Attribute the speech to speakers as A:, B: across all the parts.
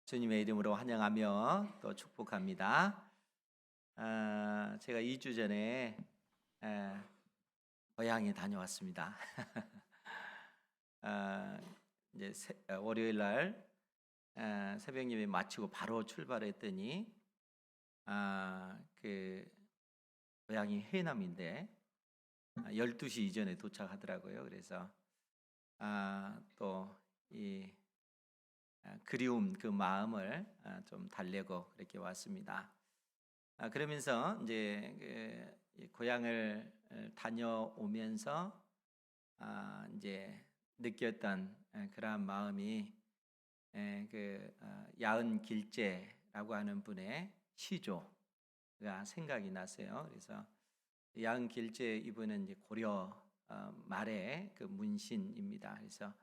A: 주님의 이름으로 환영하며 또 축복합니다. 제가 2주 전에 고향에 다녀왔습니다. 아, 이제 월요일 날 새벽 예배 마치고 바로 출발했더니 그 고향이 해남인데 12시 이전에 도착하더라고요. 그래서 또이 그리움 그 마음을 좀 달래고 그렇게 왔습니다. 그러면서 이제 이 고향을 다녀오면서 이제 느꼈던 그러한 마음이 야은 길재라고 하는 분의 시조가 생각이 났어요. 그래서 야은 길재 이분은 이제 고려 말의 그 문신입니다. 그래서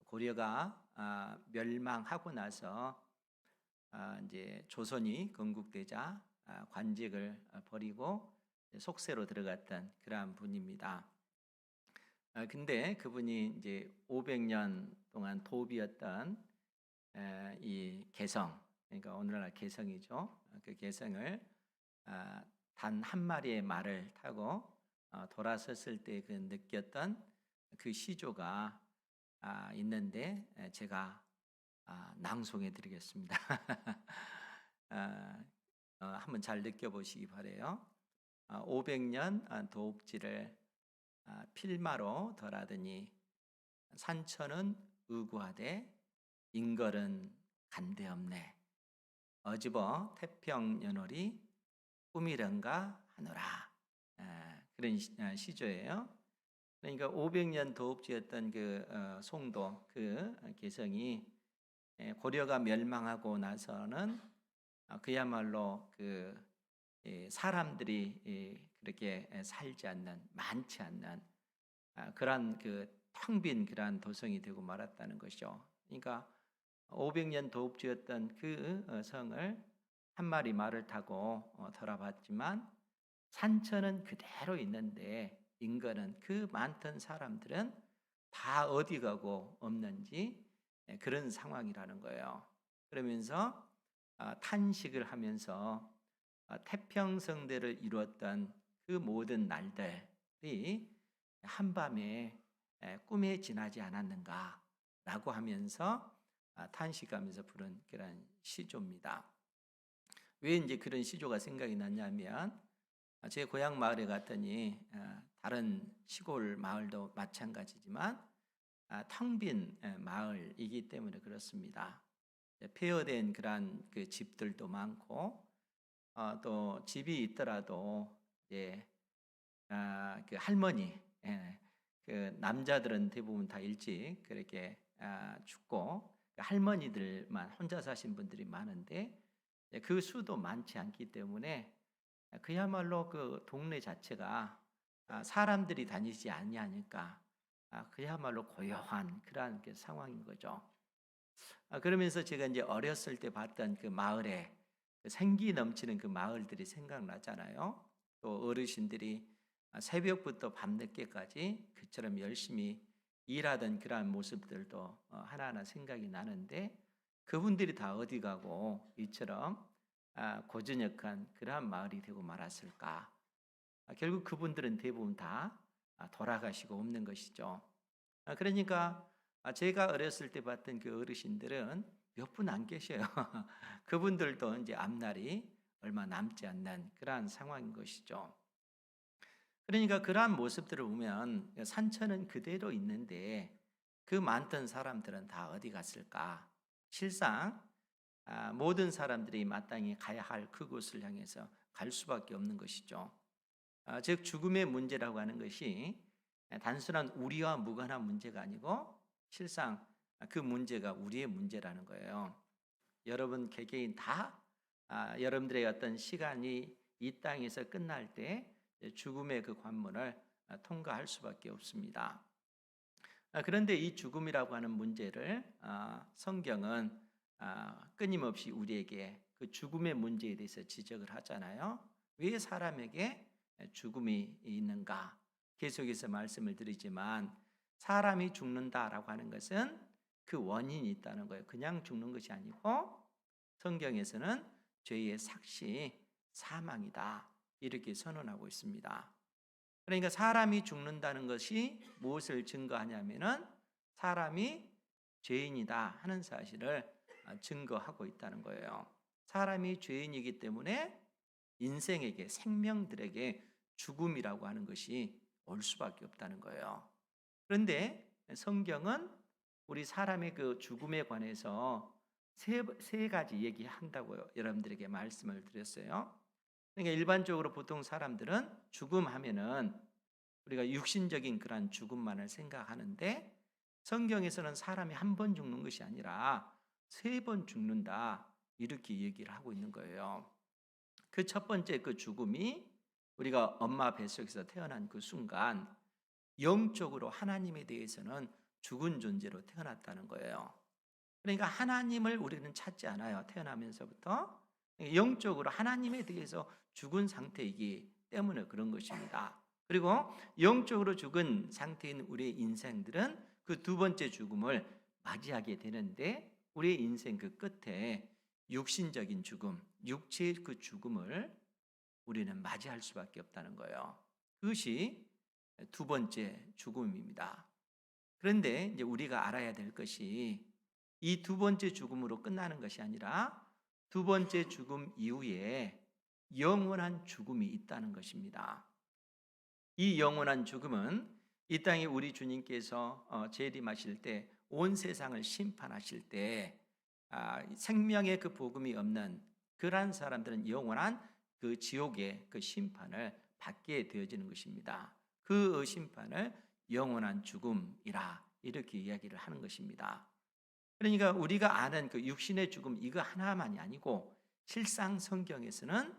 A: 고려가 멸망하고 나서 이제 조선이 건국되자 관직을 버리고 속세로 들어갔던 그러한 분입니다. 근데 그분이 이제 500년 동안 도읍이었던 이 개성, 그러니까 오늘날 개성이죠. 그 개성을 단 한 마리의 말을 타고 돌아섰을 때 그 느꼈던 그 시조가 있는데 제가 낭송해 드리겠습니다. 한번 잘 느껴보시기 바래요. 500년 도읍지를 필마로 덜하더니 산천은 의구하되 인걸은 간대없네. 어집어 태평연월이 꿈이련가 하노라. 그런 시조예요. 그러니까 500년 도읍지였던 그 송도 그 개성이 고려가 멸망하고 나서는 그야말로 그 사람들이 그렇게 살지 않는 많지 않는 그러한 그 텅 빈 그러한 도성이 되고 말았다는 것이죠. 그러니까 500년 도읍지였던 그 성을 한 마리 말을 타고 돌아봤지만 산천은 그대로 있는데 인간은 그 많던 사람들은 다 어디 가고 없는지 그런 상황이라는 거예요. 그러면서 탄식을 하면서 태평성대를 이루었던 그 모든 날들이 한밤에 꿈에 지나지 않았는가라고 하면서 탄식하면서 부른 그런 시조입니다. 왜 이제 그런 시조가 생각이 났냐면 제 고향 마을에 갔더니 다른 시골 마을도 마찬가지지만 텅 빈 마을이기 때문에 그렇습니다. 폐허된 그러한 그 집들도 많고 또 집이 있더라도 이제 그 할머니 그 남자들은 대부분 다 일찍 그렇게 죽고 그 할머니들만 혼자 사신 분들이 많은데 그 수도 많지 않기 때문에 그야말로 그 동네 자체가 사람들이 다니지 아니하니까 그야말로 고요한 그러한 그 상황인 거죠. 그러면서 제가 이제 어렸을 때 봤던 그 마을에 그 생기 넘치는 그 마을들이 생각나잖아요. 또 어르신들이 새벽부터 밤늦게까지 그처럼 열심히 일하던 그러한 모습들도 하나하나 생각이 나는데 그분들이 다 어디 가고 이처럼 고즈넉한 그러한 마을이 되고 말았을까? 결국 그분들은 대부분 다 돌아가시고 없는 것이죠. 그러니까 제가 어렸을 때 봤던 그 어르신들은 몇 분 안 계셔요. 그분들도 이제 앞날이 얼마 남지 않는 그러한 상황인 것이죠. 그러니까 그러한 모습들을 보면 산천은 그대로 있는데 그 많던 사람들은 다 어디 갔을까? 실상 모든 사람들이 마땅히 가야 할 그곳을 향해서 갈 수밖에 없는 것이죠. 즉 죽음의 문제라고 하는 것이 단순한 우리와 무관한 문제가 아니고 실상 그 문제가 우리의 문제라는 거예요. 여러분 개개인 다 여러분들의 어떤 시간이 이 땅에서 끝날 때 죽음의 그 관문을 통과할 수밖에 없습니다. 그런데 이 죽음이라고 하는 문제를 성경은 끊임없이 우리에게 그 죽음의 문제에 대해서 지적을 하잖아요. 왜 사람에게 죽음이 있는가? 계속해서 말씀을 드리지만 사람이 죽는다라고 하는 것은 그 원인이 있다는 거예요. 그냥 죽는 것이 아니고 성경에서는 죄의 삭시 사망이다 이렇게 선언하고 있습니다. 그러니까 사람이 죽는다는 것이 무엇을 증거하냐면은 사람이 죄인이다 하는 사실을 증거하고 있다는 거예요. 사람이 죄인이기 때문에 인생에게 생명들에게 죽음이라고 하는 것이 올 수밖에 없다는 거예요. 그런데 성경은 우리 사람의 그 죽음에 관해서 세 가지 얘기한다고요. 여러분들에게 말씀을 드렸어요. 그러니까 일반적으로 보통 사람들은 죽음 하면은 우리가 육신적인 그런 죽음만을 생각하는데 성경에서는 사람이 한 번 죽는 것이 아니라 세 번 죽는다 이렇게 얘기를 하고 있는 거예요. 그 첫 번째 그 죽음이 우리가 엄마 뱃속에서 태어난 그 순간 영적으로 하나님에 대해서는 죽은 존재로 태어났다는 거예요. 그러니까 하나님을 우리는 찾지 않아요. 태어나면서부터 영적으로 하나님에 대해서 죽은 상태이기 때문에 그런 것입니다. 그리고 영적으로 죽은 상태인 우리의 인생들은 그 두 번째 죽음을 맞이하게 되는데 우리의 인생 그 끝에 육신적인 죽음, 육체의 그 죽음을 우리는 맞이할 수밖에 없다는 거예요. 그것이 두 번째 죽음입니다. 그런데 이제 우리가 알아야 될 것이 이 두 번째 죽음으로 끝나는 것이 아니라 두 번째 죽음 이후에 영원한 죽음이 있다는 것입니다. 이 영원한 죽음은 이 땅에 우리 주님께서 재림하실 때 온 세상을 심판하실 때 생명의 그 복음이 없는 그러한 사람들은 영원한 그 지옥의 그 심판을 받게 되어지는 것입니다. 그 심판을 영원한 죽음이라 이렇게 이야기를 하는 것입니다. 그러니까 우리가 아는 그 육신의 죽음 이거 하나만이 아니고 실상 성경에서는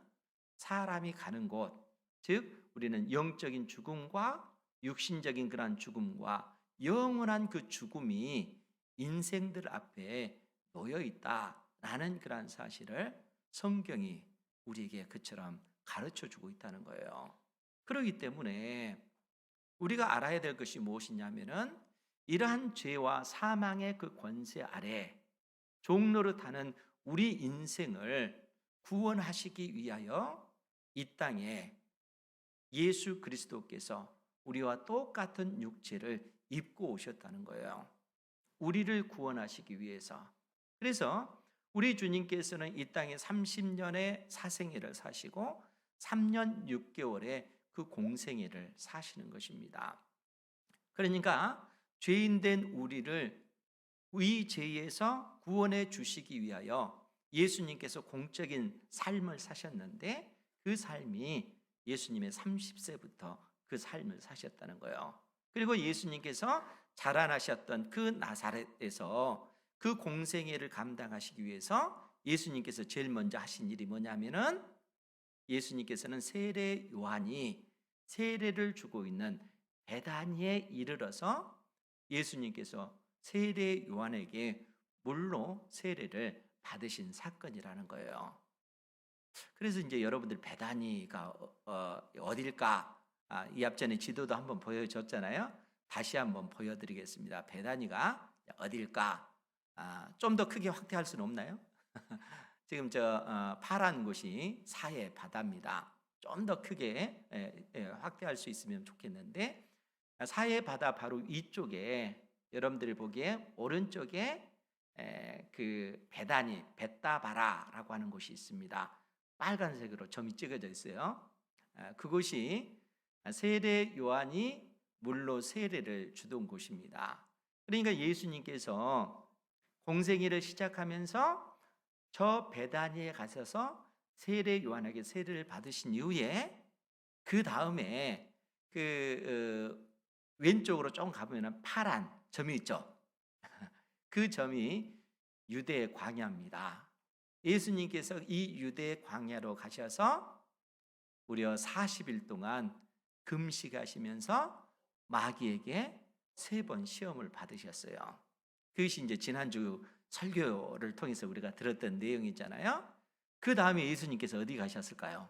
A: 사람이 가는 곳, 즉 우리는 영적인 죽음과 육신적인 그러한 죽음과 영원한 그 죽음이 인생들 앞에 놓여 있다라는 그러한 사실을 성경이 우리에게 그처럼 가르쳐 주고 있다는 거예요. 그렇기 때문에 우리가 알아야 될 것이 무엇이냐면은 이러한 죄와 사망의 그 권세 아래 종노릇하는 우리 인생을 구원하시기 위하여 이 땅에 예수 그리스도께서 우리와 똑같은 육체를 입고 오셨다는 거예요. 우리를 구원하시기 위해서. 그래서 우리 주님께서는 이 땅에 30년의 사생애를 사시고 3년 6개월의 그 공생애를 사시는 것입니다. 그러니까 죄인된 우리를 이 죄에서 구원해 주시기 위하여 예수님께서 공적인 삶을 사셨는데 그 삶이 예수님의 30세부터 그 삶을 사셨다는 거예요. 그리고 예수님께서 자라나셨던 그 나사렛에서 그 공생애를 감당하시기 위해서 예수님께서 제일 먼저 하신 일이 뭐냐면은 예수님께서는 세례 요한이 세례를 주고 있는 베다니에 이르러서 예수님께서 세례 요한에게 물로 세례를 받으신 사건이라는 거예요. 그래서 이제 여러분들 베다니가 어딜까? 이 앞전에 지도도 한번 보여줬잖아요. 다시 한번 보여드리겠습니다. 베다니가 어딜까? 좀 더 크게 확대할 수는 없나요? 지금 저 파란 곳이 사해 바다입니다. 좀 더 크게 확대할 수 있으면 좋겠는데 사해 바다 바로 위쪽에 여러분들이 보기에 오른쪽에 그 베다니 베다바라라고 하는 곳이 있습니다. 빨간색으로 점이 찍어져 있어요. 그곳이 세례 요한이 물로 세례를 주던 곳입니다. 그러니까 예수님께서 공생애를 시작하면서 저 베다니에 가셔서 세례 요한에게 세례를 받으신 이후에 그 다음에 그 왼쪽으로 좀 가보면 파란 점이 있죠. 그 점이 유대 광야입니다. 예수님께서 이 유대 광야로 가셔서 무려 40일 동안 금식하시면서 마귀에게 3번 시험을 받으셨어요. 그것이 이제 지난주 설교를 통해서 우리가 들었던 내용이잖아요. 그 다음에 예수님께서 어디 가셨을까요?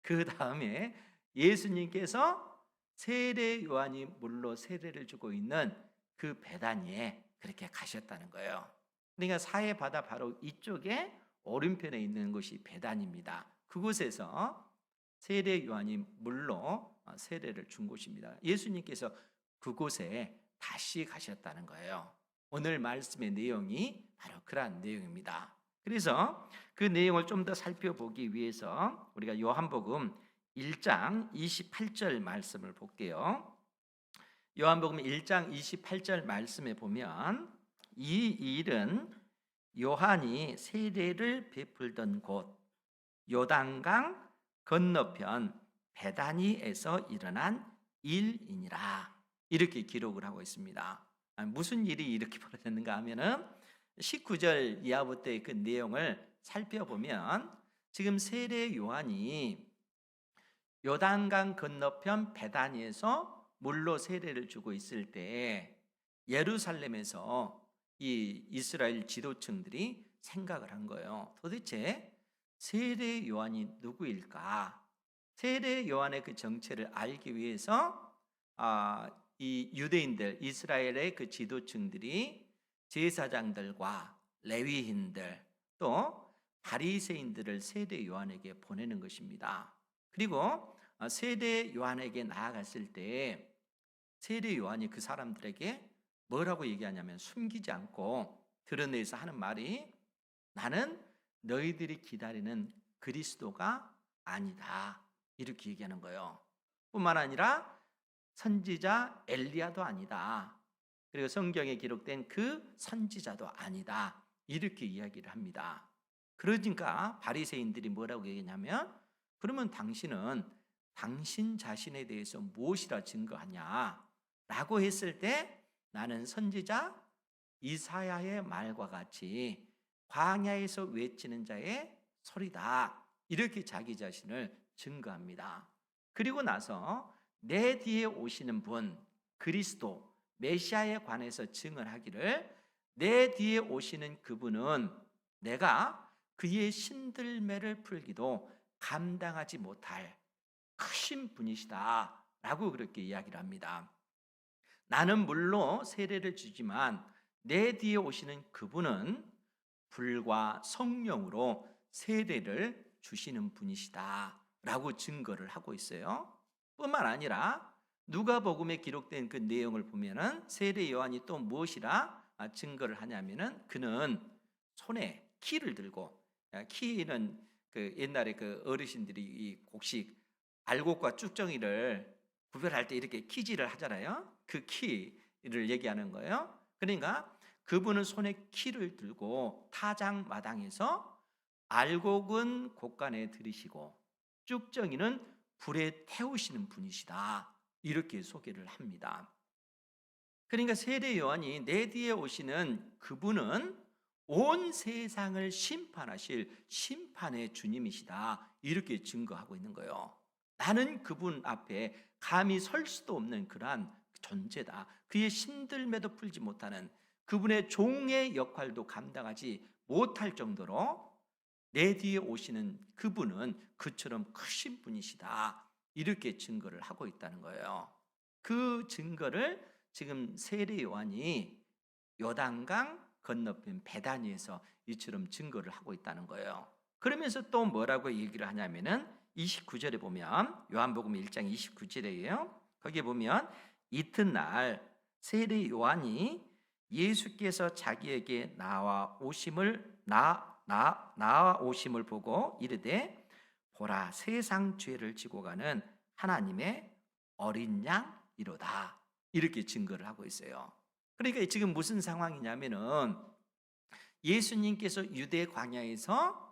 A: 그 다음에 예수님께서 세례 요한이 물로 세례를 주고 있는 그 베다니에 그렇게 가셨다는 거예요. 그러니까 사해 바다 바로 이쪽에 오른편에 있는 곳이 베단입니다. 그곳에서 세례 요한이 물로 세례를 준 곳입니다. 예수님께서 그곳에 다시 가셨다는 거예요. 오늘 말씀의 내용이 바로 그러한 내용입니다. 그래서 그 내용을 좀 더 살펴보기 위해서 우리가 요한복음 1장 28절 말씀을 볼게요. 요한복음 1장 28절 말씀에 보면 이 일은 요한이 세례를 베풀던 곳 요단강 건너편 베다니에서 일어난 일이니라 이렇게 기록을 하고 있습니다. 무슨 일이 이렇게 벌어졌는가 하면은 19절 이하부터의 그 내용을 살펴보면 지금 세례 요한이 요단강 건너편 베다니에서 물로 세례를 주고 있을 때 예루살렘에서 이 이스라엘 지도층들이 생각을 한 거예요. 도대체 세례 요한이 누구일까? 세례 요한의 그 정체를 알기 위해서 이 유대인들 이스라엘의 그 지도층들이 제사장들과 레위인들 또 바리새인들을 세례 요한에게 보내는 것입니다. 그리고 세례 요한에게 나아갔을 때 세례 요한이 그 사람들에게 뭐라고 얘기하냐면 숨기지 않고 드러내서 하는 말이 나는 너희들이 기다리는 그리스도가 아니다 이렇게 얘기하는 거예요. 뿐만 아니라 선지자 엘리야도 아니다. 그리고 성경에 기록된 그 선지자도 아니다. 이렇게 이야기를 합니다. 그러니까 바리새인들이 뭐라고 얘기하냐면 그러면 당신은 당신 자신에 대해서 무엇이라 증거하냐? 라고 했을 때 나는 선지자 이사야의 말과 같이 광야에서 외치는 자의 소리다. 이렇게 자기 자신을 증거합니다. 그리고 나서 내 뒤에 오시는 분 그리스도 메시아에 관해서 증언하기를 내 뒤에 오시는 그분은 내가 그의 신들매를 풀기도 감당하지 못할 크신 분이시다 라고 그렇게 이야기를 합니다. 나는 물로 세례를 주지만 내 뒤에 오시는 그분은 불과 성령으로 세례를 주시는 분이시다 라고 증거를 하고 있어요. 뿐만 아니라 누가복음에 기록된 그 내용을 보면은 세례 요한이 또 무엇이라 증거를 하냐면은 그는 손에 키를 들고 키는 그 옛날에 그 어르신들이 이 곡식 알곡과 쭉정이를 구별할 때 이렇게 키질을 하잖아요. 그 키를 얘기하는 거예요. 그러니까 그분은 손에 키를 들고 타작마당에서 알곡은 곡간에 들이시고 쭉정이는 불에 태우시는 분이시다. 이렇게 소개를 합니다. 그러니까 세례 요한이 내 뒤에 오시는 그분은 온 세상을 심판하실 심판의 주님이시다. 이렇게 증거하고 있는 거예요. 나는 그분 앞에 감히 설 수도 없는 그러한 존재다. 그의 신들매도 풀지 못하는 그분의 종의 역할도 감당하지 못할 정도로 내 뒤에 오시는 그분은 그처럼 크신 분이시다. 이렇게 증거를 하고 있다는 거예요. 그 증거를 지금 세례 요한이 요단강 건너편 베다니에서 이처럼 증거를 하고 있다는 거예요. 그러면서 또 뭐라고 얘기를 하냐면은 29절에 보면 요한복음 1장 29절이에요. 거기에 보면 이튿날 세례 요한이 예수께서 자기에게 나와 오심을 보고 이르되 보라 세상 죄를 지고 가는 하나님의 어린 양이로다. 이렇게 증거를 하고 있어요. 그러니까 지금 무슨 상황이냐면은 예수님께서 유대 광야에서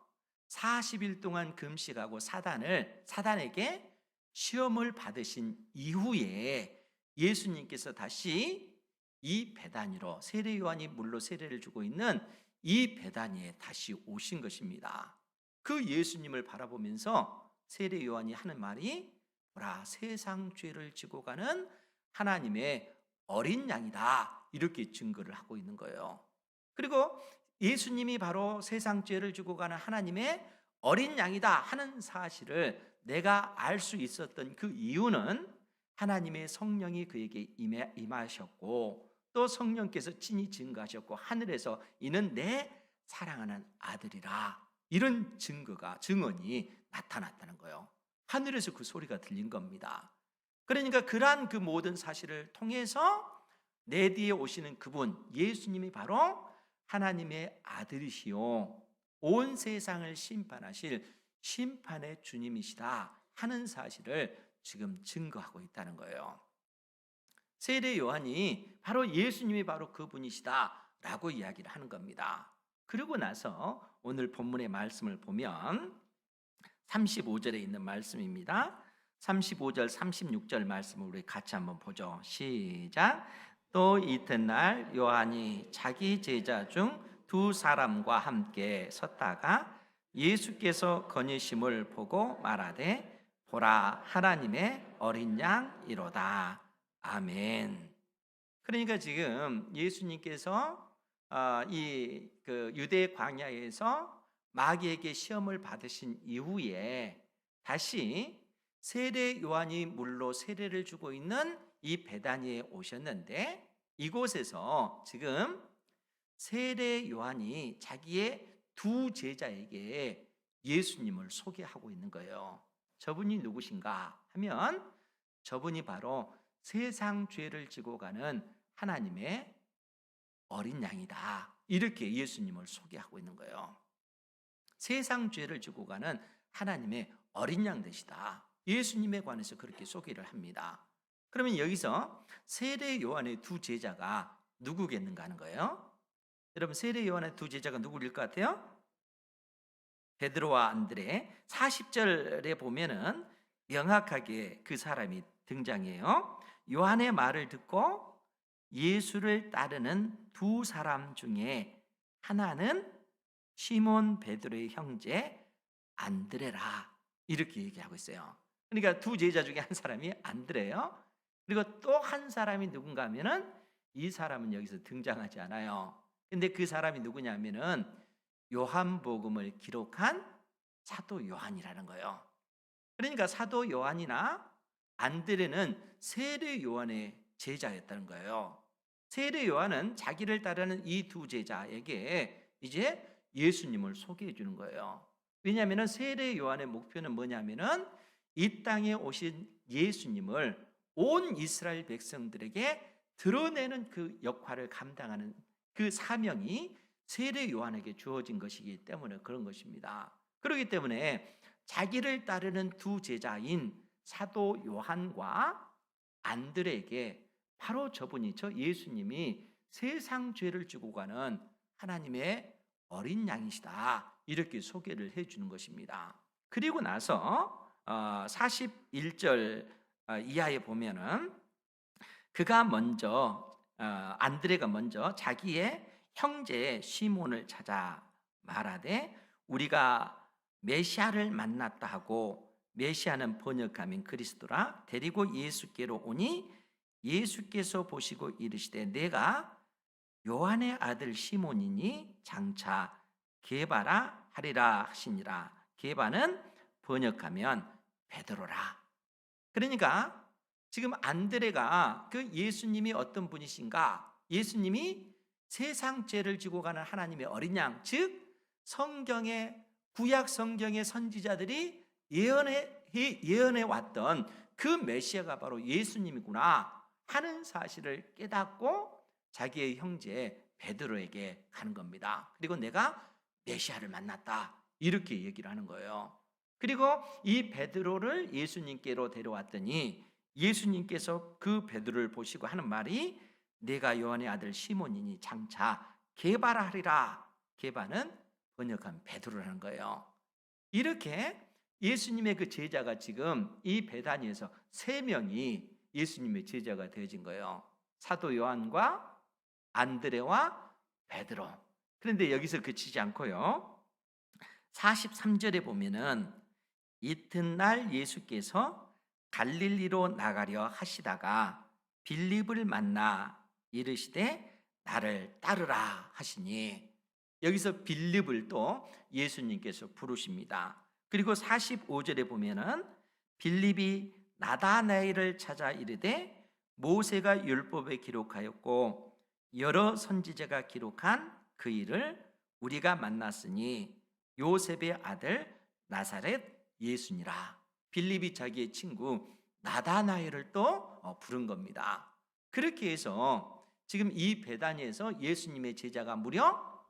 A: 40일 동안 금식하고 사단에게 시험을 받으신 이후에 예수님께서 다시 이 베다니로 세례 요한이 물로 세례를 주고 있는 이 베다니에 다시 오신 것입니다. 그 예수님을 바라보면서 세례 요한이 하는 말이 보라 세상 죄를 지고 가는 하나님의 어린 양이다. 이렇게 증거를 하고 있는 거예요. 그리고 예수님이 바로 세상 죄를 지고 가는 하나님의 어린 양이다 하는 사실을 내가 알 수 있었던 그 이유는 하나님의 성령이 그에게 임하셨고 또 성령께서 친히 증거하셨고 하늘에서 이는 내 사랑하는 아들이라, 이런 증언이 나타났다는 거예요. 하늘에서 그 소리가 들린 겁니다. 그러니까 그러한 그 모든 사실을 통해서 내 뒤에 오시는 그분 예수님이 바로 하나님의 아들이시요 온 세상을 심판하실 심판의 주님이시다 하는 사실을 지금 증거하고 있다는 거예요. 세례 요한이 바로 예수님이 바로 그분이시다라고 이야기를 하는 겁니다. 그러고 나서 오늘 본문의 말씀을 보면 35절에 있는 말씀입니다. 35절 36절 말씀을 우리 같이 한번 보죠. 시작. 또 이튿날 요한이 자기 제자 중 두 사람과 함께 섰다가 예수께서 거니심을 보고 말하되 보라 하나님의 어린 양이로다. 아멘. 그러니까 지금 예수님께서 이 유대 광야에서 마귀에게 시험을 받으신 이후에 다시 세례 요한이 물로 세례를 주고 있는 이 베다니에 오셨는데, 이곳에서 지금 세례 요한이 자기의 두 제자에게 예수님을 소개하고 있는 거예요. 저분이 누구신가 하면 저분이 바로 세상 죄를 지고 가는 하나님의 어린 양이다, 이렇게 예수님을 소개하고 있는 거예요. 세상 죄를 지고 가는 하나님의 어린 양 되시다, 예수님에 관해서 그렇게 소개를 합니다. 그러면 여기서 세례 요한의 두 제자가 누구겠는가 하는 거예요. 여러분, 세례 요한의 두 제자가 누구일 것 같아요? 베드로와 안드레. 40절에 보면은 명확하게 그 사람이 등장해요. 요한의 말을 듣고 예수를 따르는 두 사람 중에 하나는 시몬 베드로의 형제 안드레라, 이렇게 얘기하고 있어요. 그러니까 두 제자 중에 한 사람이 안드레예요. 그리고 또 한 사람이 누군가 하면은 이 사람은 여기서 등장하지 않아요. 근데 그 사람이 누구냐면은 요한복음을 기록한 사도 요한이라는 거예요. 그러니까 사도 요한이나 안드레는 세례 요한의 제자였다는 거예요. 세례 요한은 자기를 따르는 이 두 제자에게 이제 예수님을 소개해 주는 거예요. 왜냐하면 세례 요한의 목표는 뭐냐면은 이 땅에 오신 예수님을 온 이스라엘 백성들에게 드러내는 그 역할을 감당하는 그 사명이 세례 요한에게 주어진 것이기 때문에 그런 것입니다. 그렇기 때문에 자기를 따르는 두 제자인 사도 요한과 안드레에게 바로 저분이죠, 예수님이 세상 죄를 지고 가는 하나님의 어린 양이시다, 이렇게 소개를 해주는 것입니다. 그리고 나서 41절 이하에 보면은 그가 먼저 안드레가 먼저 자기의 형제 시몬을 찾아 말하되 우리가 메시아를 만났다 하고, 메시아는 번역하면 그리스도라, 데리고 예수께로 오니 예수께서 보시고 이르시되 내가 요한의 아들 시몬이니 장차 게바라 하리라 하시니라. 게바는 번역하면 베드로라. 그러니까 지금 안드레가 그 예수님이 어떤 분이신가, 예수님이 세상 죄를 지고 가는 하나님의 어린 양, 즉 성경의 구약 성경의 선지자들이 예언해 왔던 그 메시아가 바로 예수님이구나 하는 사실을 깨닫고 자기의 형제 베드로에게 가는 겁니다. 그리고 내가 메시아를 만났다, 이렇게 얘기를 하는 거예요. 그리고 이 베드로를 예수님께로 데려왔더니 예수님께서 그 베드로를 보시고 하는 말이 내가 요한의 아들 시몬이니 장차 게바라 하리라. 게바는 번역한 베드로라는 거예요. 이렇게 예수님의 그 제자가 지금 이 베다니에서 3명이 예수님의 제자가 되어진 거예요. 사도 요한과 안드레와 베드로. 그런데 여기서 그치지 않고요, 43절에 보면은 이튿날 예수께서 갈릴리로 나가려 하시다가 빌립을 만나 이르시되 나를 따르라 하시니, 여기서 빌립을 또 예수님께서 부르십니다. 그리고 45절에 보면은 빌립이 나다나엘을 찾아 이르되 모세가 율법에 기록하였고 여러 선지자가 기록한 그 일을 우리가 만났으니 요셉의 아들 나사렛 예수니라. 빌립이 자기의 친구 나다나엘을 또 부른 겁니다. 그렇게 해서 지금 이 베다니에서 예수님의 제자가 무려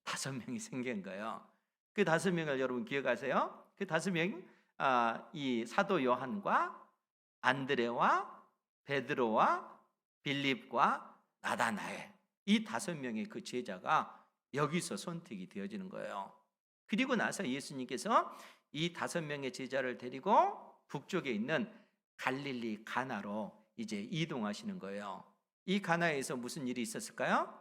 A: 5명이 생긴 거예요. 그 5명을 여러분 기억하세요? 그 5명이 이 사도 요한과 안드레와 베드로와 빌립과 나다나엘, 이 5명의 그 제자가 여기서 선택이 되어지는 거예요. 그리고 나서 예수님께서 이 5명의 제자를 데리고 북쪽에 있는 갈릴리 가나로 이제 이동하시는 거예요. 이 가나에서 무슨 일이 있었을까요?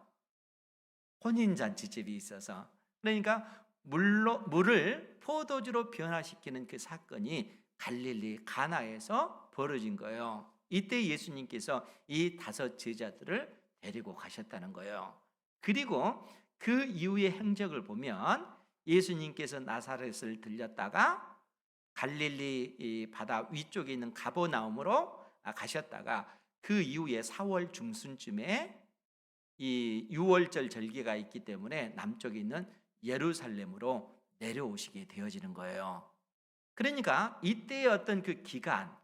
A: 혼인잔치집이 있어서, 그러니까 물을 포도주로 변화시키는 그 사건이 갈릴리 가나에서 벌어진 거예요. 이때 예수님께서 이 5 제자들을 데리고 가셨다는 거예요. 그리고 그 이후의 행적을 보면 예수님께서 나사렛을 들렸다가 갈릴리 바다 위쪽에 있는 가버나움으로 가셨다가 그 이후에 4월 중순쯤에 이 6월절 절기가 있기 때문에 남쪽에 있는 예루살렘으로 내려오시게 되어지는 거예요. 그러니까 이때의 어떤 그 기간,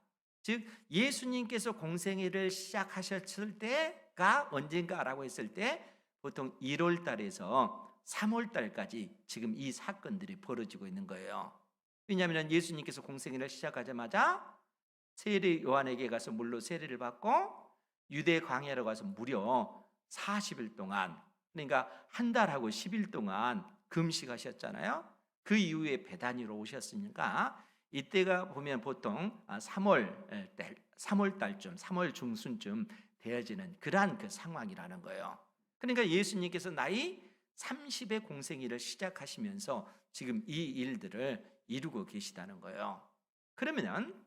A: 즉 예수님께서 공생애를 시작하셨을 때가 언젠가라고 했을 때 보통 1월 달에서 3월 달까지 지금 이 사건들이 벌어지고 있는 거예요. 왜냐하면 예수님께서 공생애를 시작하자마자 세례 요한에게 가서 물로 세례를 받고 유대 광야로 가서 무려 40일 동안, 그러니까 한 달하고 10일 동안 금식하셨잖아요. 그 이후에 베다니로 오셨으니까 이때가 보면 보통 3월 달쯤, 3월 중순쯤 되어지는 그러한 그 상황이라는 거예요. 그러니까 예수님께서 나이 30의 공생애를 시작하시면서 지금 이 일들을 이루고 계시다는 거예요. 그러면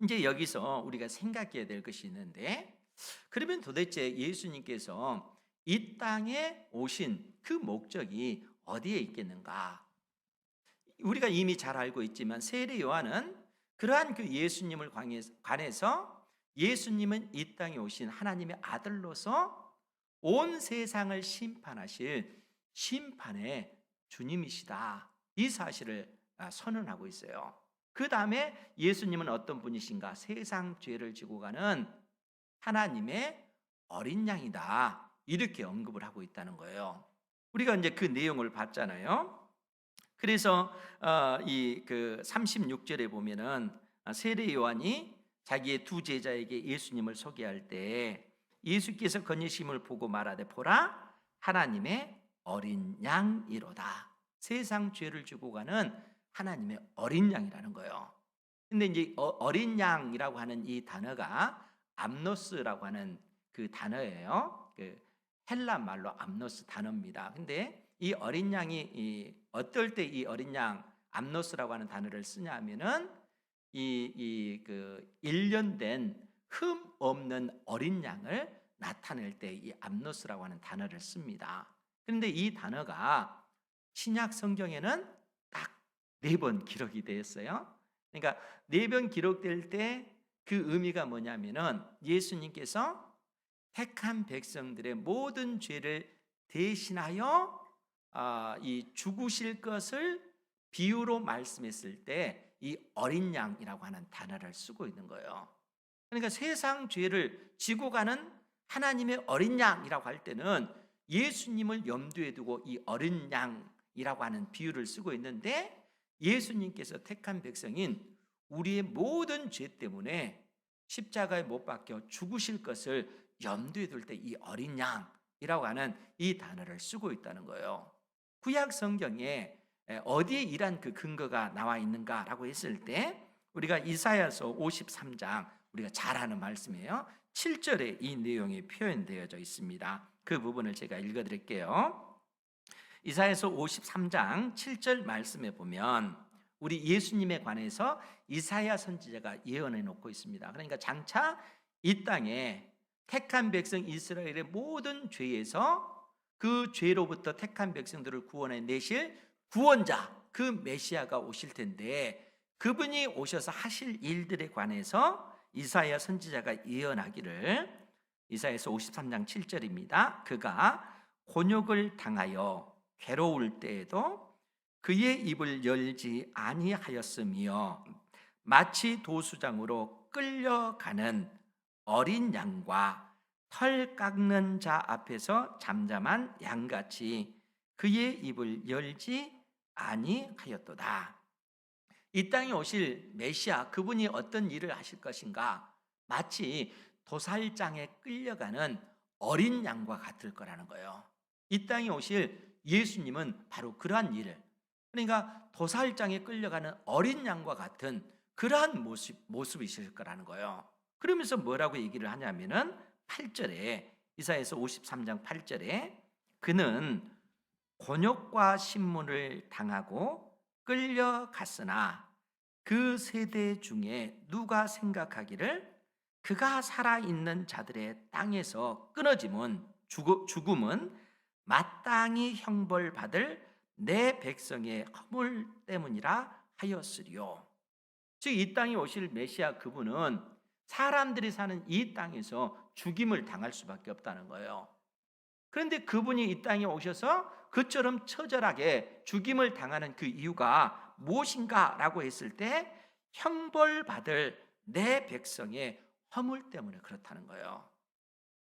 A: 이제 여기서 우리가 생각해야 될 것이 있는데, 그러면 도대체 예수님께서 이 땅에 오신 그 목적이 어디에 있겠는가? 우리가 이미 잘 알고 있지만 세례 요한은 그러한 그 예수님을 관해서 예수님은 이 땅에 오신 하나님의 아들로서 온 세상을 심판하실 심판의 주님이시다, 이 사실을 선언하고 있어요. 그 다음에 예수님은 어떤 분이신가? 세상 죄를 지고 가는 하나님의 어린 양이다, 이렇게 언급을 하고 있다는 거예요. 우리가 이제 그 내용을 봤잖아요. 그래서 이 그 36절에 보면은 세례 요한이 자기의 2 제자에게 예수님을 소개할 때 예수께서 건지심을 보고 말하되 보라 하나님의 어린 양이로다. 세상 죄를 지고 가는 하나님의 어린 양이라는 거예요. 근데 이제 어린 양이라고 하는 이 단어가 암노스라고 하는 그 단어예요. 그 헬라 말로 암노스 단어입니다. 근데 이 어린 양이 어떨 때 이 어린 양 암노스라고 하는 단어를 쓰냐면은 그 1년 된 흠 없는 어린 양을 나타낼 때 이 암노스라고 하는 단어를 씁니다. 그런데 이 단어가 신약 성경에는 딱 4번 기록이 되었어요. 그러니까 4번 기록될 때 그 의미가 뭐냐면은 예수님께서 택한 백성들의 모든 죄를 대신하여 이 죽으실 것을 비유로 말씀했을 때 이 어린 양이라고 하는 단어를 쓰고 있는 거예요. 그러니까 세상 죄를 지고 가는 하나님의 어린 양이라고 할 때는 예수님을 염두에 두고 이 어린 양이라고 하는 비유를 쓰고 있는데, 예수님께서 택한 백성인 우리의 모든 죄 때문에 십자가에 못 박혀 죽으실 것을 염두에 둘 때 이 어린 양이라고 하는 이 단어를 쓰고 있다는 거예요. 구약 성경에 어디에 이러한 그 근거가 나와 있는가라고 했을 때 우리가 이사야서 53장, 우리가 잘 아는 말씀이에요. 7절에 이 내용이 표현되어져 있습니다. 그 부분을 제가 읽어드릴게요. 이사야서 53장 7절 말씀에 보면 우리 예수님에 관해서 이사야 선지자가 예언해 놓고 있습니다. 그러니까 장차 이 땅에 택한 백성 이스라엘의 모든 죄에서 그 죄로부터 택한 백성들을 구원해 내실 구원자, 그 메시아가 오실 텐데, 그분이 오셔서 하실 일들에 관해서 이사야 선지자가 예언하기를 이사야서 53장 7절입니다. 그가 곤욕을 당하여 괴로울 때에도 그의 입을 열지 아니하였으며 마치 도수장으로 끌려가는 어린 양과 털 깎는 자 앞에서 잠잠한 양같이 그의 입을 열지 아니하였도다. 이 땅에 오실 메시아, 그분이 어떤 일을 하실 것인가? 마치 도살장에 끌려가는 어린 양과 같을 거라는 거예요. 이 땅에 오실 예수님은 바로 그러한 일을, 그러니까 도살장에 끌려가는 어린 양과 같은 그러한 모습이실 거라는 거예요. 그러면서 뭐라고 얘기를 하냐면은 8절에, 이사야서 53장 8절에 그는 곤욕과 신문을 당하고 끌려갔으나 그 세대 중에 누가 생각하기를 그가 살아있는 자들의 땅에서 끊어짐은 죽음은 마땅히 형벌받을 내 백성의 허물 때문이라 하였으리요. 즉 이 땅에 오실 메시아, 그분은 사람들이 사는 이 땅에서 죽임을 당할 수밖에 없다는 거예요. 그런데 그분이 이 땅에 오셔서 그처럼 처절하게 죽임을 당하는 그 이유가 무엇인가라고 했을 때 형벌받을 내 백성의 허물 때문에 그렇다는 거예요.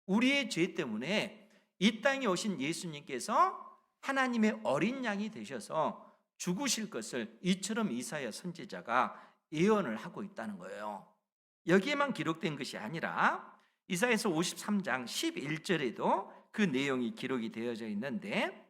A: 우리의 죄 때문에 이 땅에 오신 예수님께서 하나님의 어린 양이 되셔서 죽으실 것을 이처럼 이사야 선지자가 예언을 하고 있다는 거예요. 여기에만 기록된 것이 아니라 이사야서 53장 11절에도 그 내용이 기록이 되어져 있는데,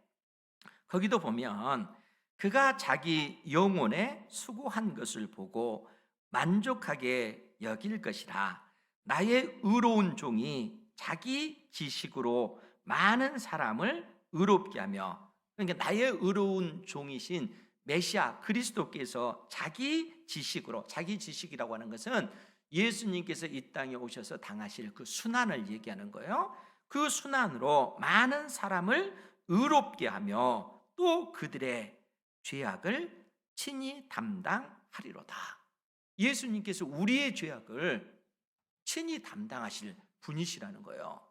A: 거기도 보면 그가 자기 영혼에 수고한 것을 보고 만족하게 여길 것이라. 나의 의로운 종이 자기 지식으로 많은 사람을 의롭게 하며, 그러니까 나의 의로운 종이신 메시아 그리스도께서 자기 지식으로, 자기 지식이라고 하는 것은 예수님께서 이 땅에 오셔서 당하실 그 순환을 얘기하는 거예요. 그 순환으로 많은 사람을 의롭게 하며 또 그들의 죄악을 친히 담당하리로다. 예수님께서 우리의 죄악을 친히 담당하실 분이시라는 거예요.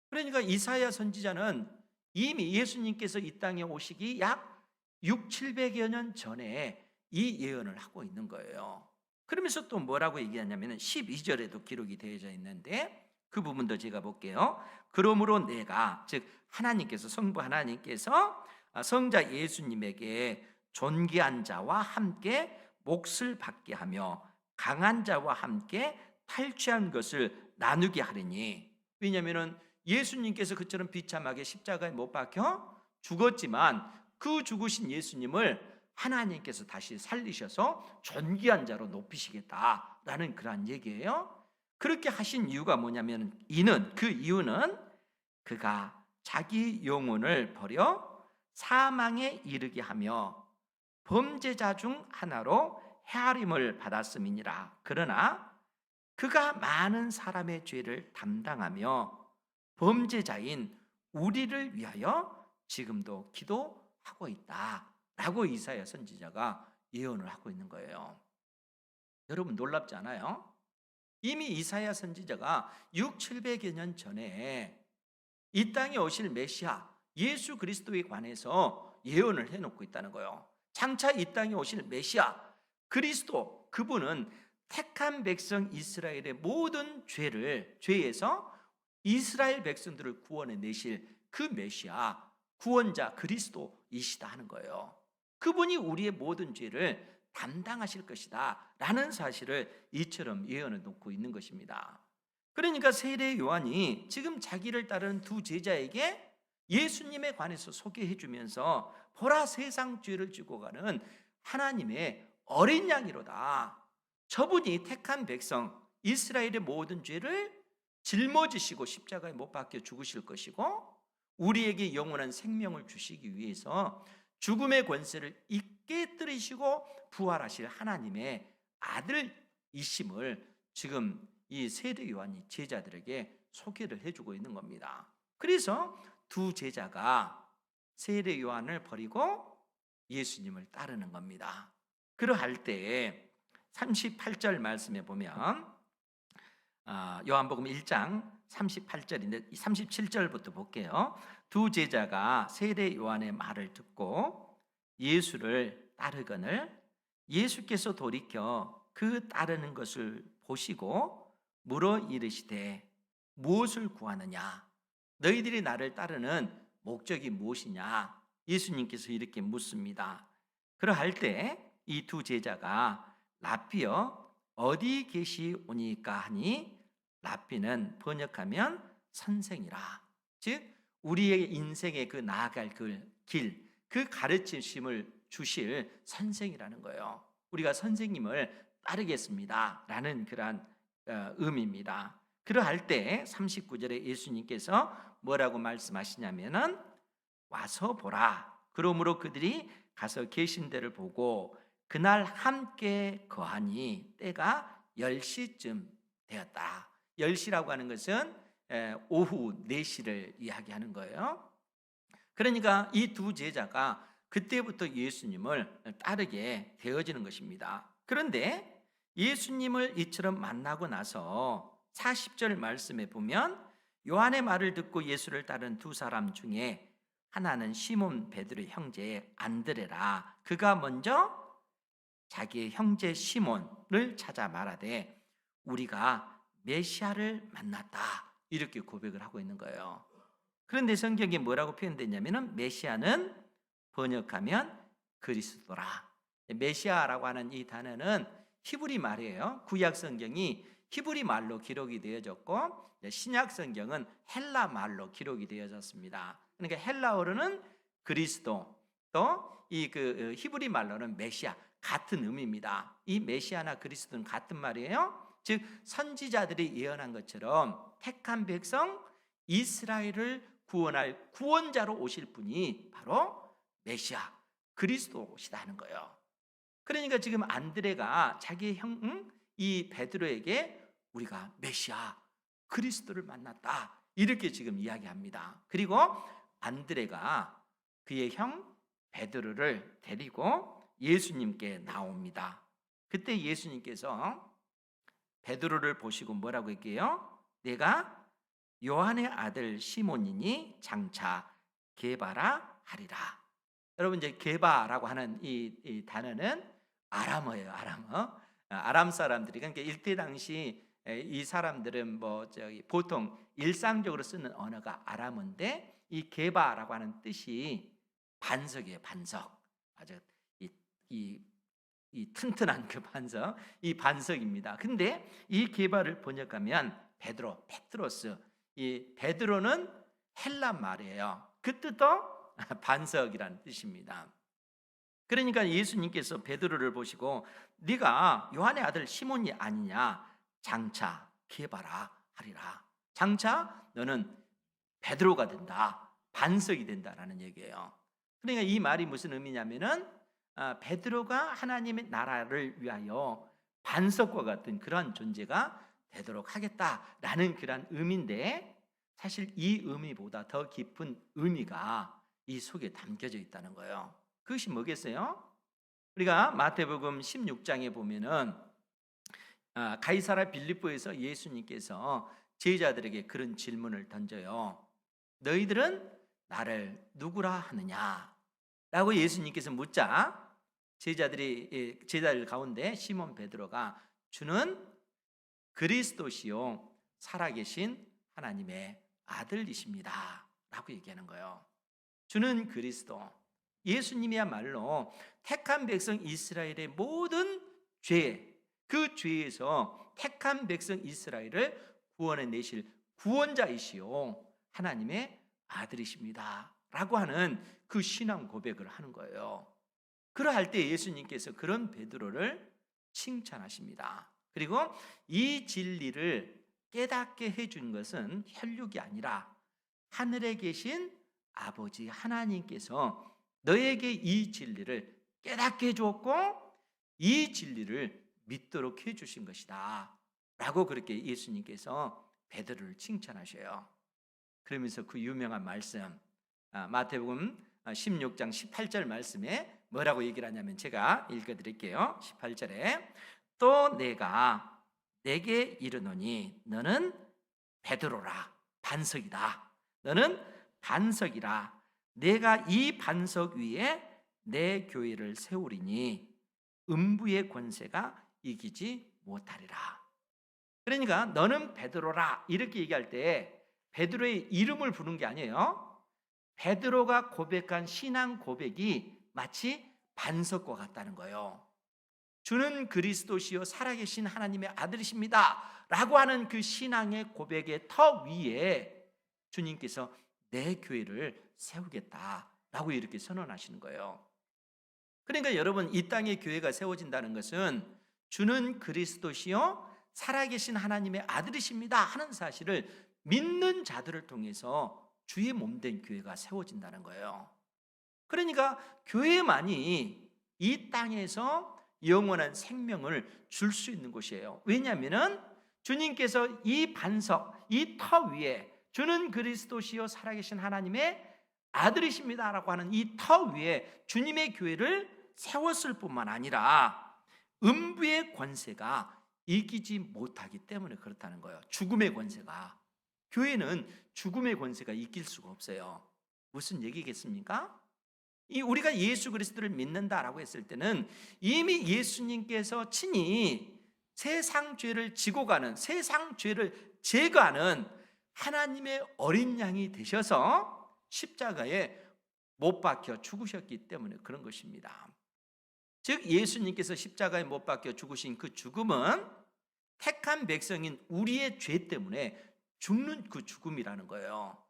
A: 그러니까 이사야 선지자는 이미 예수님께서 이 땅에 오시기 약 600~700여 년 전에 이 예언을 하고 있는 거예요. 그러면서 또 뭐라고 얘기하냐면 12절에도 기록이 되어져 있는데 그 부분도 제가 볼게요. 그러므로 내가, 즉 하나님께서, 성부 하나님께서 성자 예수님에게 존귀한 자와 함께 몫을 받게 하며 강한 자와 함께 탈취한 것을 나누게 하리니. 왜냐하면 예수님께서 그처럼 비참하게 십자가에 못 박혀 죽었지만 그 죽으신 예수님을 하나님께서 다시 살리셔서 존귀한 자로 높이시겠다라는 그러한 얘기예요. 그렇게 하신 이유가 뭐냐면, 그 이유는 그가 자기 영혼을 버려 사망에 이르게 하며 범죄자 중 하나로 헤아림을 받았음이니라. 그러나 그가 많은 사람의 죄를 담당하며 범죄자인 우리를 위하여 지금도 기도하고 있다 라고 이사야 선지자가 예언을 하고 있는 거예요. 여러분 놀랍지 않아요? 이미 이사야 선지자가 600~700여 년 전에 이 땅에 오실 메시아 예수 그리스도에 관해서 예언을 해놓고 있다는 거예요. 장차 이 땅에 오실 메시아 그리스도, 그분은 택한 백성 이스라엘의 모든 죄에서 이스라엘 백성들을 구원해 내실 그 메시아, 구원자 그리스도이시다 하는 거예요. 그분이 우리의 모든 죄를 담당하실 것이다 라는 사실을 이처럼 예언해 놓고 있는 것입니다. 그러니까 세례 요한이 지금 자기를 따르는 두 제자에게 예수님에 관해서 소개해 주면서 보라, 세상 죄를 지고 가는 하나님의 어린 양이로다. 저분이 택한 백성 이스라엘의 모든 죄를 짊어지시고 십자가에 못 박혀 죽으실 것이고 우리에게 영원한 생명을 주시기 위해서 죽음의 권세를 깨뜨리시고 부활하실 하나님의 아들이심을 지금 이 세례 요한이 제자들에게 소개를 해주고 있는 겁니다. 그래서 두 제자가 세례 요한을 버리고 예수님을 따르는 겁니다. 그러할 때 38절 말씀에 보면 요한복음 1장 38절인데 37절부터 볼게요. 두 제자가 세례 요한의 말을 듣고 예수를 따르거늘 예수께서 돌이켜 그 따르는 것을 보시고 물어 이르시되 무엇을 구하느냐? 너희들이 나를 따르는 목적이 무엇이냐? 예수님께서 이렇게 묻습니다. 그러할 때 이 두 제자가 랍비여 어디 계시오니까 하니 랍비는 번역하면 선생이라. 즉 우리의 인생의 그 나아갈 길, 그 가르치심을 주실 선생이라는 거예요. 우리가 선생님을 따르겠습니다 라는 그러한 의미입니다. 그러할 때 39절에 예수님께서 뭐라고 말씀하시냐면은 와서 보라. 그러므로 그들이 가서 계신 데를 보고 그날 함께 거하니 때가 10시쯤 되었다. 10시라고 하는 것은 오후 4시를 이야기하는 거예요. 그러니까 이 두 제자가 그때부터 예수님을 따르게 되어지는 것입니다. 그런데 예수님을 이처럼 만나고 나서 40절 말씀에 보면 요한의 말을 듣고 예수를 따른 두 사람 중에 하나는 시몬 베드로의 형제 안드레라. 그가 먼저 자기의 형제 시몬을 찾아 말하되 우리가 메시아를 만났다 이렇게 고백을 하고 있는 거예요. 그런데 성경에 뭐라고 표현되냐면은 메시아는 번역하면 그리스도라. 메시아라고 하는 이 단어는 히브리 말이에요. 구약 성경이 히브리 말로 기록이 되어졌고 신약 성경은 헬라 말로 기록이 되어졌습니다. 그러니까 헬라어로는 그리스도 또 이 히브리 말로는 메시아 같은 의미입니다. 이 메시아나 그리스도는 같은 말이에요. 즉 선지자들이 예언한 것처럼 택한 백성 이스라엘을 구원할 구원자로 오실 분이 바로 메시아 그리스도시다 하는 거예요. 그러니까 지금 안드레가 자기의 형 이 베드로에게 우리가 메시아 그리스도를 만났다 이렇게 지금 이야기합니다. 그리고 안드레가 그의 형 베드로를 데리고 예수님께 나옵니다. 그때 예수님께서 베드로를 보시고 뭐라고 얘기해요? 내가 요한의 아들 시몬이니 장차 게바라 하리라. 여러분 이제 게바라고 하는 이 단어는 아람어예요. 아람 사람들이 그러니까 일대 당시 이 사람들은 보통 일상적으로 쓰는 언어가 아람어인데 이 게바라고 하는 뜻이 반석이에요. 반석. 아주 이 튼튼한 그 반석, 이 반석입니다. 근데 이 게바를 번역하면 페트로스. 이 베드로는 헬라 말이에요. 그 뜻도 반석이라는 뜻입니다. 그러니까 예수님께서 베드로를 보시고 네가 요한의 아들 시몬이 아니냐? 장차 게바라 하리라. 장차 너는 베드로가 된다. 반석이 된다라는 얘기예요. 그러니까 이 말이 무슨 의미냐면은 베드로가 하나님의 나라를 위하여 반석과 같은 그런 존재가 되도록 하겠다라는 그런 의미인데 사실 이 의미보다 더 깊은 의미가 이 속에 담겨져 있다는 거예요. 그것이 뭐겠어요? 우리가 마태복음 16장에 보면은 가이사랴 빌립보에서 예수님께서 제자들에게 그런 질문을 던져요. 너희들은 나를 누구라 하느냐? 라고 예수님께서 묻자 제자들 가운데 시몬 베드로가 주는 그리스도시요 살아계신 하나님의 아들이십니다 라고 얘기하는 거예요. 주는 그리스도 예수님이야말로 택한 백성 이스라엘의 모든 그 죄에서 택한 백성 이스라엘을 구원해 내실 구원자이시요 하나님의 아들이십니다 라고 하는 그 신앙 고백을 하는 거예요. 그러할 때 예수님께서 그런 베드로를 칭찬하십니다. 그리고 이 진리를 깨닫게 해준 것은 혈육이 아니라 하늘에 계신 아버지 하나님께서 너에게 이 진리를 깨닫게 해주었고 이 진리를 믿도록 해주신 것이다 라고 그렇게 예수님께서 베드로를 칭찬하셔요. 그러면서 그 유명한 말씀 마태복음 16장 18절 말씀에 뭐라고 얘기를 하냐면 제가 읽어드릴게요. 18절에 또 내가 내게 이르노니 너는 베드로라, 반석이다. 너는 반석이라. 내가 이 반석 위에 내 교회를 세우리니 음부의 권세가 이기지 못하리라. 그러니까 너는 베드로라 이렇게 얘기할 때 베드로의 이름을 부른 게 아니에요. 베드로가 고백한 신앙 고백이 마치 반석과 같다는 거예요. 주는 그리스도시요 살아계신 하나님의 아들이십니다 라고 하는 그 신앙의 고백의 터 위에 주님께서 내 교회를 세우겠다라고 이렇게 선언하시는 거예요. 그러니까 여러분, 이 땅에 교회가 세워진다는 것은 주는 그리스도시요 살아계신 하나님의 아들이십니다 하는 사실을 믿는 자들을 통해서 주의 몸된 교회가 세워진다는 거예요. 그러니까 교회만이 이 땅에서 영원한 생명을 줄 수 있는 곳이에요. 왜냐하면 주님께서 이 반석, 이 터 위에 주는 그리스도시요 살아계신 하나님의 아들이십니다라고 하는 이 터 위에 주님의 교회를 세웠을 뿐만 아니라 음부의 권세가 이기지 못하기 때문에 그렇다는 거예요. 죽음의 권세가. 교회는 죽음의 권세가 이길 수가 없어요. 무슨 얘기겠습니까? 우리가 예수 그리스도를 믿는다라고 했을 때는 이미 예수님께서 친히 세상 죄를 지고 가는, 세상 죄를 제거하는 하나님의 어린 양이 되셔서 십자가에 못 박혀 죽으셨기 때문에 그런 것입니다. 즉 예수님께서 십자가에 못 박혀 죽으신 그 죽음은 택한 백성인 우리의 죄 때문에 죽는 그 죽음이라는 거예요.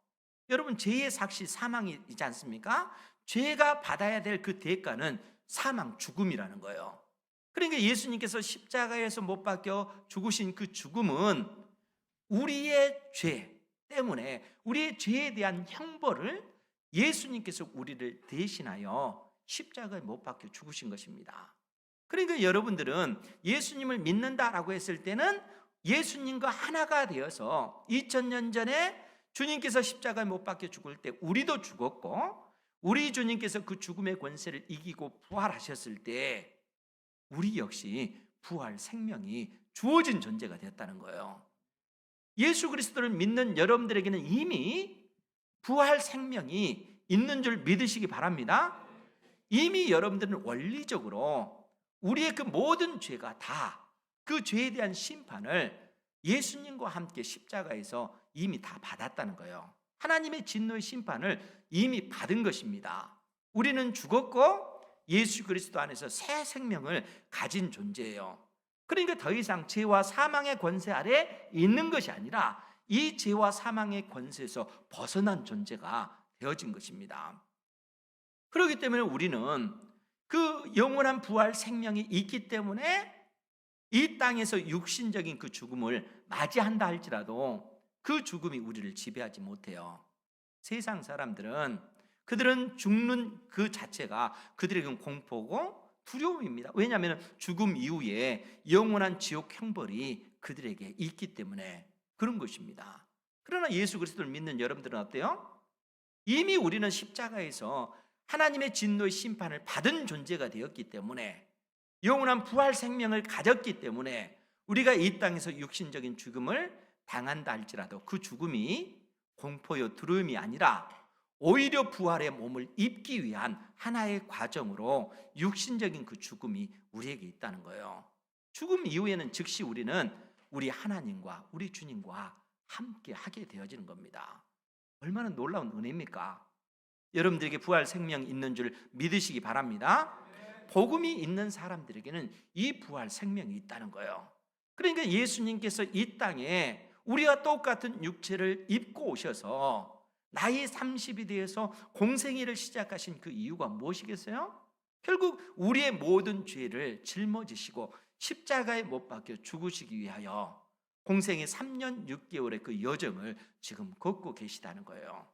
A: 여러분, 죄의 삭시 사망이지 않습니까? 죄가 받아야 될 그 대가는 사망, 죽음이라는 거예요. 그러니까 예수님께서 십자가에서 못 박혀 죽으신 그 죽음은 우리의 죄 때문에, 우리의 죄에 대한 형벌을 예수님께서 우리를 대신하여 십자가에 못 박혀 죽으신 것입니다. 그러니까 여러분들은 예수님을 믿는다라고 했을 때는 예수님과 하나가 되어서 2000년 전에 주님께서 십자가에 못 박혀 죽을 때 우리도 죽었고, 우리 주님께서 그 죽음의 권세를 이기고 부활하셨을 때 우리 역시 부활 생명이 주어진 존재가 되었다는 거예요. 예수 그리스도를 믿는 여러분들에게는 이미 부활 생명이 있는 줄 믿으시기 바랍니다. 이미 여러분들은 원리적으로 우리의 그 모든 죄가 다 그 죄에 대한 심판을 예수님과 함께 십자가에서 이미 다 받았다는 거예요. 하나님의 진노의 심판을 이미 받은 것입니다. 우리는 죽었고 예수 그리스도 안에서 새 생명을 가진 존재예요. 그러니까 더 이상 죄와 사망의 권세 아래 있는 것이 아니라 이 죄와 사망의 권세에서 벗어난 존재가 되어진 것입니다. 그렇기 때문에 우리는 그 영원한 부활 생명이 있기 때문에 이 땅에서 육신적인 그 죽음을 맞이한다 할지라도 그 죽음이 우리를 지배하지 못해요. 세상 사람들은 그들은 죽는 그 자체가 그들에게는 공포고 두려움입니다. 왜냐하면 죽음 이후에 영원한 지옥 형벌이 그들에게 있기 때문에 그런 것입니다. 그러나 예수 그리스도를 믿는 여러분들은 어때요? 이미 우리는 십자가에서 하나님의 진노의 심판을 받은 존재가 되었기 때문에, 영원한 부활 생명을 가졌기 때문에 우리가 이 땅에서 육신적인 죽음을 당한다 할지라도 그 죽음이 공포요 두려움이 아니라 오히려 부활의 몸을 입기 위한 하나의 과정으로 육신적인 그 죽음이 우리에게 있다는 거예요. 죽음 이후에는 즉시 우리는 우리 하나님과 우리 주님과 함께 하게 되어지는 겁니다. 얼마나 놀라운 은혜입니까? 여러분들에게 부활 생명 있는 줄 믿으시기 바랍니다. 복음이 있는 사람들에게는 이 부활 생명이 있다는 거예요. 그러니까 예수님께서 이 땅에 우리와 똑같은 육체를 입고 오셔서 나이 30이 되어서 공생애를 시작하신 그 이유가 무엇이겠어요? 결국 우리의 모든 죄를 짊어지시고 십자가에 못 박혀 죽으시기 위하여 공생애 3년 6개월의 그 여정을 지금 걷고 계시다는 거예요.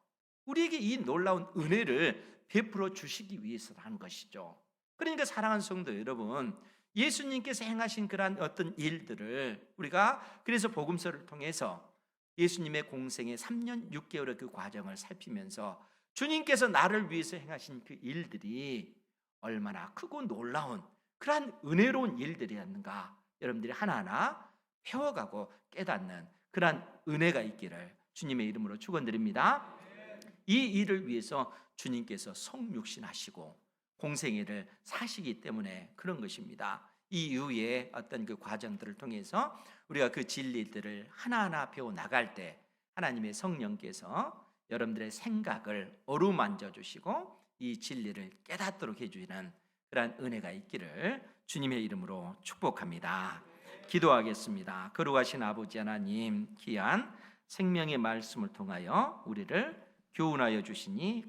A: 우리에게 이 놀라운 은혜를 베풀어 주시기 위해서라는 것이죠. 그러니까 사랑하는 성도 여러분, 예수님께서 행하신 그러한 어떤 일들을 우리가 그래서 복음서를 통해서 예수님의 공생의 3년 6개월의 그 과정을 살피면서 주님께서 나를 위해서 행하신 그 일들이 얼마나 크고 놀라운 그러한 은혜로운 일들이었는가 여러분들이 하나하나 배워가고 깨닫는 그러한 은혜가 있기를 주님의 이름으로 축원드립니다. 이 일을 위해서 주님께서 성육신하시고 공생애를 사시기 때문에 그런 것입니다. 이 이후에 어떤 그 과정들을 통해서 우리가 그 진리들을 하나하나 배워 나갈 때 하나님의 성령께서 여러분들의 생각을 어루만져 주시고 이 진리를 깨닫도록 해주시는 그러한 은혜가 있기를 주님의 이름으로 축복합니다. 기도하겠습니다. 거룩하신 아버지 하나님, 귀한 생명의 말씀을 통하여 우리를 교훈하여 주시니